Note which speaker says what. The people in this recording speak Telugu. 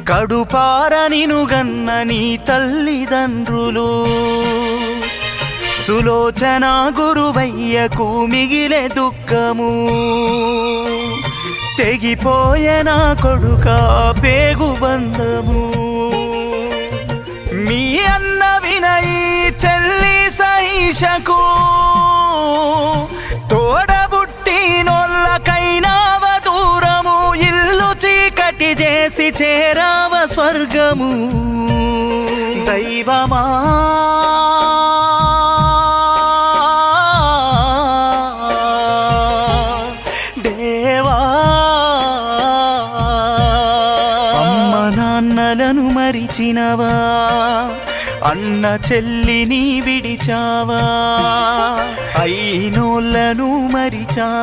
Speaker 1: కడుపార నిను గన్న నీ తల్లిదండ్రులు సులోచన గురువయ్యకు మిగిలే దుఃఖము తెగిపోయెనా కొడుకా పేగు బంధము మీ అన్న వినయి చెల్లి సైషకు తోడబుట్టినోళ్ళకైనావ దూరము ఇల్లు చీకటి చేసి చేరావ స్వర్గము దైవమా దేవా అమ్మ నాన్నలను మరిచినవా అన్న చెల్లిని విడిచావా అయినోళ్ళను మరిచా